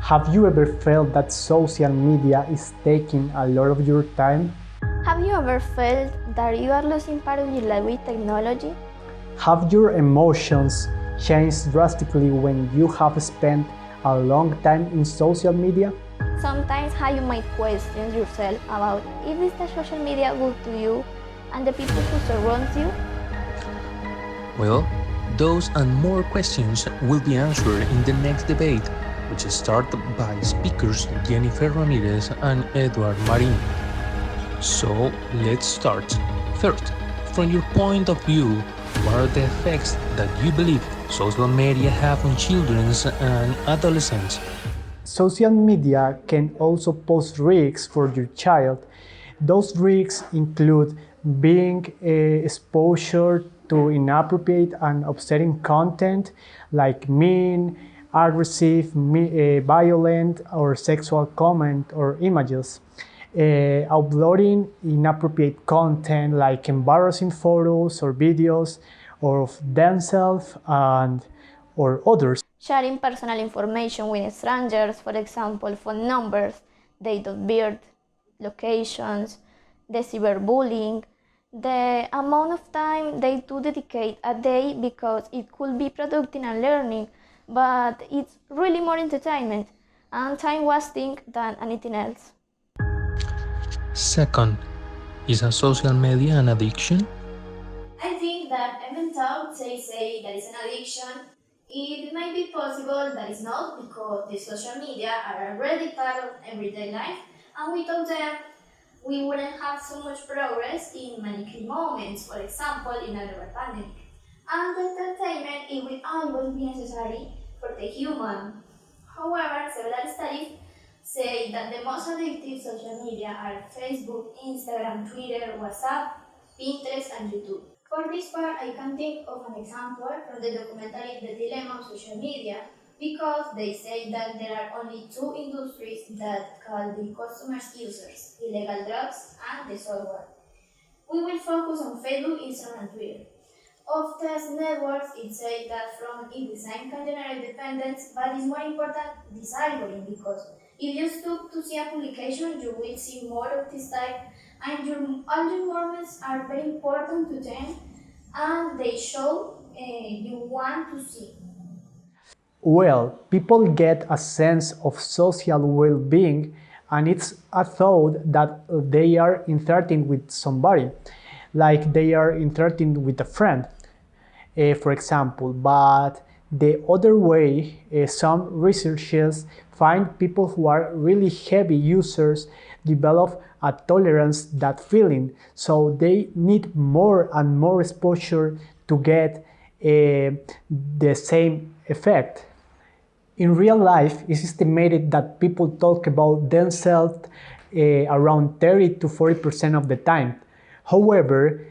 Have you ever felt that social media is taking a lot of your time? Have you ever felt that you are losing part of your life with technology? Have your emotions changed drastically when you have spent a long time in social media? Sometimes how you might question yourself about if is the social media good to you and the people who surround you? Well, those and more questions will be answered in the next debate, which is started by speakers Jennifer Ramirez and Edward Marin. So let's start. First, from your point of view, what are the effects that you believe social media have on children and adolescents? Social media can also pose risks for your child. Those risks include being exposure to inappropriate and upsetting content like mean, aggressive, violent, or sexual comment or images. Uploading inappropriate content like embarrassing photos or videos of themselves and or others. Sharing personal information with strangers, for example, phone numbers, date of birth, locations, the cyberbullying, the amount of time they do dedicate a day because it could be productive and learning, but it's really more entertainment and time wasting than anything else. Second, is a social media an addiction? I think that even though they say that it's an addiction, it may be possible that it's not because the social media are already part of everyday life and without them we wouldn't have so much progress in many key moments, for example in a global pandemic. And entertainment it will always be necessary for the human. However, several studies say that the most addictive social media are Facebook, Instagram, Twitter, WhatsApp, Pinterest and YouTube. For this part, I can think of an example from the documentary The Dilemma of Social Media because they say that there are only two industries that call the customers users, illegal drugs and the software. We will focus on Facebook, Instagram and Twitter. Of these networks, it says that from its design can generate dependence, but it's more important disabling because if you stop to see a publication, you will see more of this type and all your moments are very important to them and they show you want to see. Well, people get a sense of social well-being and it's a thought that they are interacting with somebody, like they are interacting with a friend, for example. But the other way, some researchers find people who are really heavy users develop a tolerance that feeling, so they need more and more exposure to get the same effect. In real life, it's estimated that people talk about themselves around 30 to 40% of the time. However,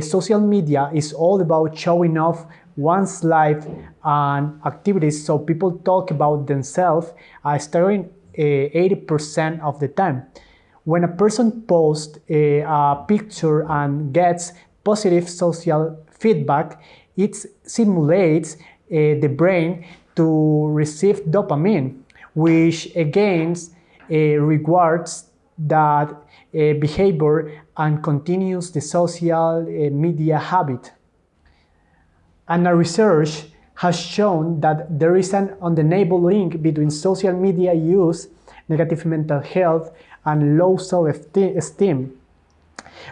social media is all about showing off one's life and activities, so people talk about themselves starting 80% of the time. When a person posts a picture and gets positive social feedback, it simulates the brain to receive dopamine, which again rewards that behavior and continues the social media habit. And a research has shown that there is an undeniable link between social media use, negative mental health, and low self-esteem.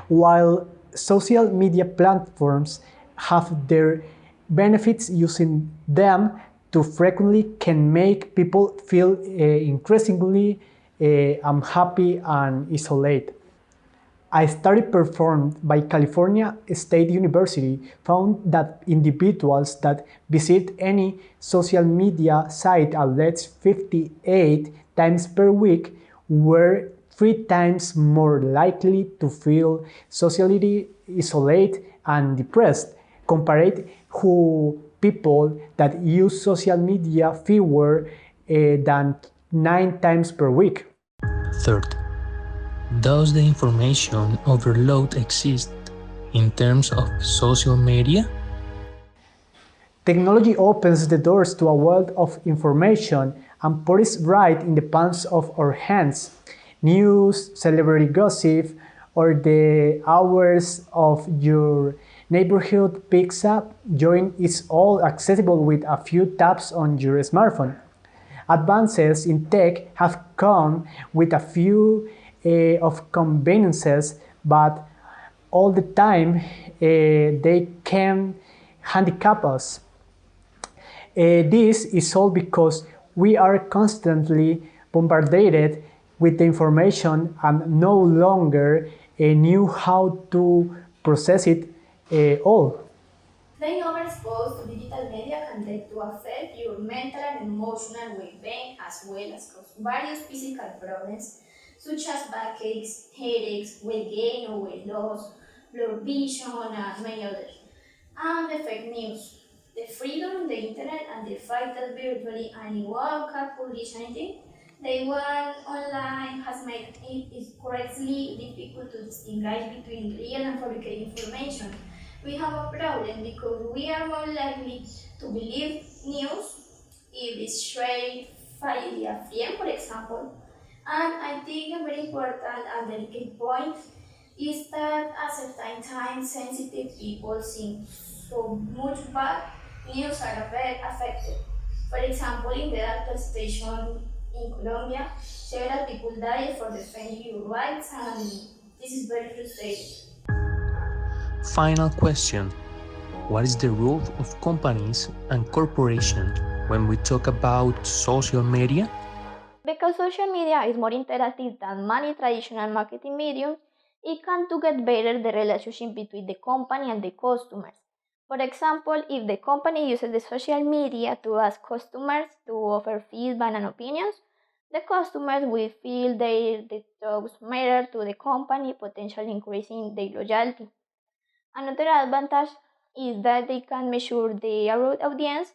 While social media platforms have their benefits, using them too frequently can make people feel increasingly unhappy and isolated. A study performed by California State University found that individuals that visit any social media site at least 58 times per week were 3 times more likely to feel socially isolated and depressed compared to people that use social media fewer than 9 times per week. Third, does the information overload exist in terms of social media? Technology opens the doors to a world of information and put it right in the palms of our hands. News, celebrity gossip, or the hours of your neighborhood pizza joint is all accessible with a few taps on your smartphone. Advances in tech have come with a few of conveniences, but all the time they can handicap us. This is all because we are constantly bombarded with the information and no longer knew how to process it all. Being overexposed to digital media can tend to affect your mental and emotional well-being as well as cause various physical problems such as backaches, headaches, weight gain or weight loss, blurred vision, and many others. And the fake news. The freedom on the internet and the fact that virtually anyone can publish anything they want online has made it incredibly difficult to distinguish between real and fabricated information. We have a problem because we are more likely to believe news if it's shared via a friend, for example. And I think a very important and delicate point is that at certain times sensitive people see so much bad news are affected. For example, in the Alto station in Colombia, several people died for defending human rights, and this is very frustrating. Final question. What is the role of companies and corporations when we talk about social media? Because social media is more interactive than many traditional marketing mediums, it can to get better the relationship between the company and the customers. For example, if the company uses the social media to ask customers to offer feedback and opinions, the customers will feel the talks matter to the company, potentially increasing their loyalty. Another advantage is that they can measure the audience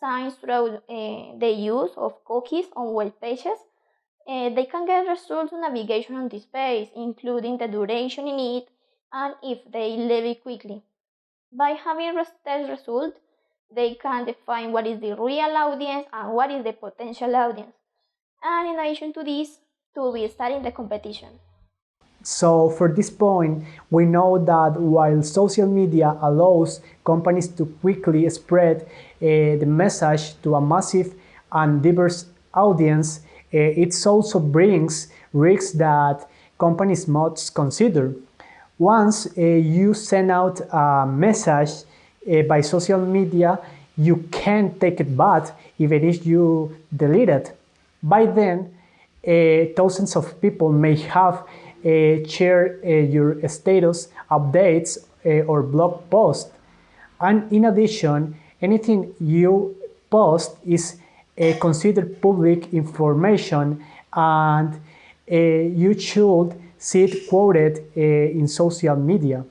signs through the use of cookies on web pages. They can get results on navigation on this page, including the duration in it and if they leave it quickly. By having test results, they can define what is the real audience and what is the potential audience. And in addition to this, to be starting the competition. So for this point, we know that while social media allows companies to quickly spread the message to a massive and diverse audience, it also brings risks that companies must consider. Once you send out a message by social media, you can take it back even if you delete it. By then, thousands of people may have shared your status, updates, or blog post. And in addition, anything you post is considered public information, and you should see it quoted in social media.